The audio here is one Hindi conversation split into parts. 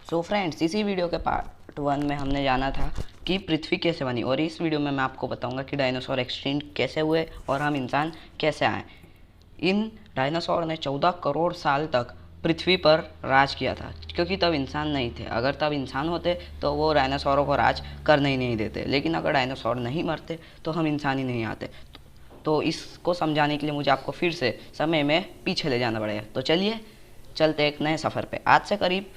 सो फ्रेंड्स, इसी वीडियो के पार्ट 1 में हमने जाना था कि पृथ्वी कैसे बनी, और इस वीडियो में मैं आपको बताऊंगा कि डायनासोर एक्सटिंक्ट कैसे हुए और हम इंसान कैसे आए। इन डायनासोर ने 14 करोड़ साल तक पृथ्वी पर राज किया था, क्योंकि तब इंसान नहीं थे। अगर तब इंसान होते तो वो डायनासोरों को राज करने ही नहीं देते, लेकिन अगर डायनासोर नहीं मरते तो हम इंसान ही नहीं आते। तो इसको समझाने के लिए मुझे आपको फिर से समय में पीछे ले जाना पड़ेगा। तो चलिए चलते एक नए सफ़र पे। आज से करीब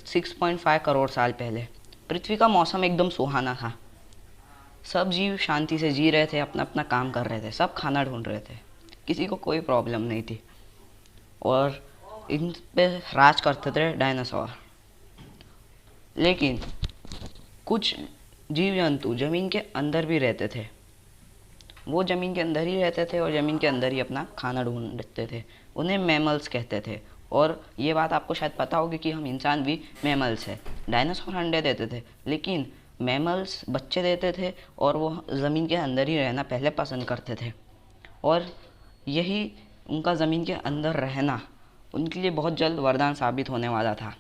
6.5 करोड़ साल पहले पृथ्वी का मौसम एकदम सुहाना था। सब जीव शांति से जी रहे थे, अपना अपना काम कर रहे थे, सब खाना ढूंढ रहे थे, किसी को कोई प्रॉब्लम नहीं थी। और इन पे राज करते थे डायनासोर। लेकिन कुछ जीव जंतु ज़मीन के अंदर भी रहते थे। वो ज़मीन के अंदर ही रहते थे और ज़मीन के अंदर ही अपना खाना ढूंढते थे। उन्हें मैमल्स कहते थे। और ये बात आपको शायद पता होगी कि हम इंसान भी मैमल्स हैं। डायनासोर अंडे देते थे, लेकिन मैमल्स बच्चे देते थे और वो ज़मीन के अंदर ही रहना पहले पसंद करते थे। और यही उनका ज़मीन के अंदर रहना उनके लिए बहुत जल्द वरदान साबित होने वाला था,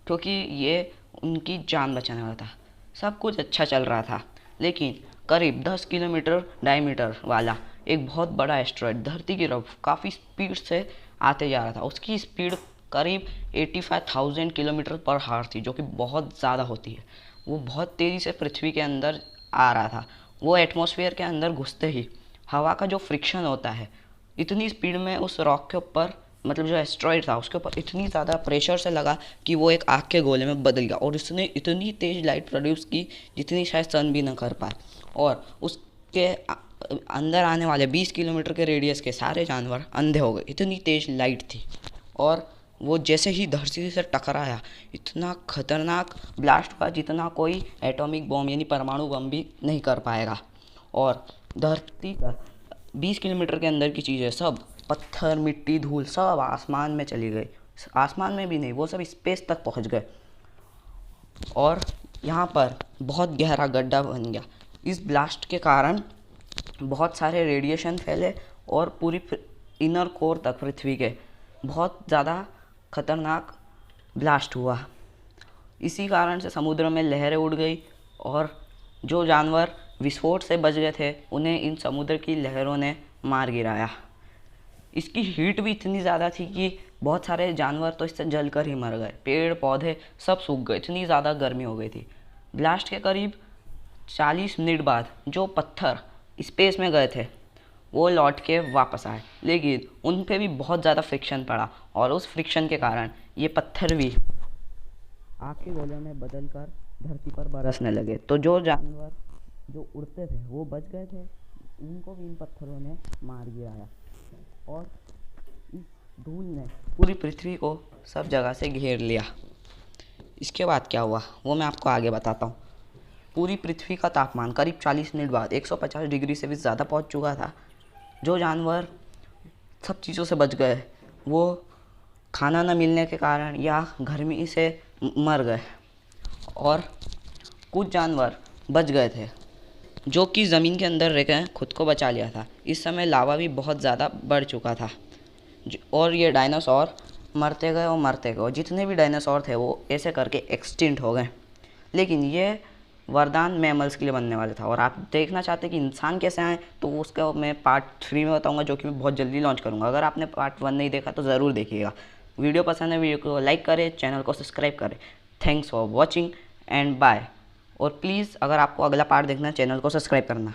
क्योंकि ये उनकी जान बचाने वाला था। सब कुछ अच्छा चल रहा था, लेकिन करीब 10 किलोमीटर डायमीटर वाला एक बहुत बड़ा एस्टेरॉयड धरती की तरफ काफ़ी स्पीड से आते जा रहा था। उसकी स्पीड करीब 85,000 किलोमीटर पर हावर थी, जो कि बहुत ज़्यादा होती है। वो बहुत तेज़ी से पृथ्वी के अंदर आ रहा था। वो एटमॉस्फेयर के अंदर घुसते ही हवा का जो फ्रिक्शन होता है, इतनी स्पीड में उस रॉक के ऊपर, मतलब जो एस्टेरॉयड था उसके ऊपर इतनी ज़्यादा प्रेशर से लगा कि वो एक आग के गोले में बदल गया। और उसने इतनी तेज़ लाइट प्रोड्यूस की जितनी शायद सन भी ना कर पाए। और उसके अंदर आने वाले 20 किलोमीटर के रेडियस के सारे जानवर अंधे हो गए, इतनी तेज़ लाइट थी। और वो जैसे ही धरती से टकराया, इतना खतरनाक ब्लास्ट हुआ जितना कोई एटॉमिक बॉम्ब यानी परमाणु बम भी नहीं कर पाएगा। और धरती का 20 किलोमीटर के अंदर की चीज़ें सब, पत्थर, मिट्टी, धूल, सब आसमान में चली गई। आसमान में भी नहीं, वो सब स्पेस तक पहुंच गए। और यहाँ पर बहुत गहरा गड्ढा बन गया। इस ब्लास्ट के कारण बहुत सारे रेडिएशन फैले और पूरी इनर कोर तक पृथ्वी के बहुत ज़्यादा खतरनाक ब्लास्ट हुआ। इसी कारण से समुद्र में लहरें उड़ गई, और जो जानवर विस्फोट से बच गए थे उन्हें इन समुद्र की लहरों ने मार गिराया। इसकी हीट भी इतनी ज़्यादा थी कि बहुत सारे जानवर तो इससे जलकर ही मर गए। पेड़ पौधे सब सूख गए, इतनी ज़्यादा गर्मी हो गई थी। ब्लास्ट के करीब 40 मिनट बाद जो पत्थर स्पेस में गए थे वो लौट के वापस आए, लेकिन उन पे भी बहुत ज़्यादा फ्रिक्शन पड़ा, और उस फ्रिक्शन के कारण ये पत्थर भी आग के गोले में बदल कर धरती पर बरसने लगे। तो जो जानवर जो उड़ते थे वो बच गए थे, उनको भी इन पत्थरों ने मार गिराया। और इस धूल ने पूरी पृथ्वी को सब जगह से घेर लिया। इसके बाद क्या हुआ वो मैं आपको आगे बताता हूँ। पूरी पृथ्वी का तापमान करीब 40 मिनट बाद 150 डिग्री से भी ज़्यादा पहुँच चुका था। जो जानवर सब चीज़ों से बच गए वो खाना न मिलने के कारण या गर्मी से मर गए, और कुछ जानवर बच गए थे जो कि ज़मीन के अंदर रह गए, खुद को बचा लिया था। इस समय लावा भी बहुत ज़्यादा बढ़ चुका था, और ये डायनासोर मरते गए और मरते गए। जितने भी डायनासोर थे वो ऐसे करके एक्सटिंक्ट हो गए। लेकिन ये वरदान मैमल्स के लिए बनने वाला था। और आप देखना चाहते कि इंसान कैसे आए, तो उसका मैं पार्ट 3 में बताऊंगा, जो कि मैं बहुत जल्दी लॉन्च करूंगा। अगर आपने पार्ट 1 नहीं देखा तो ज़रूर देखिएगा। वीडियो पसंद है, वीडियो को लाइक करें, चैनल को सब्सक्राइब करें। Thanks for watching and bye. और प्लीज़ अगर आपको अगला पार्ट देखना है, चैनल को सब्सक्राइब करना।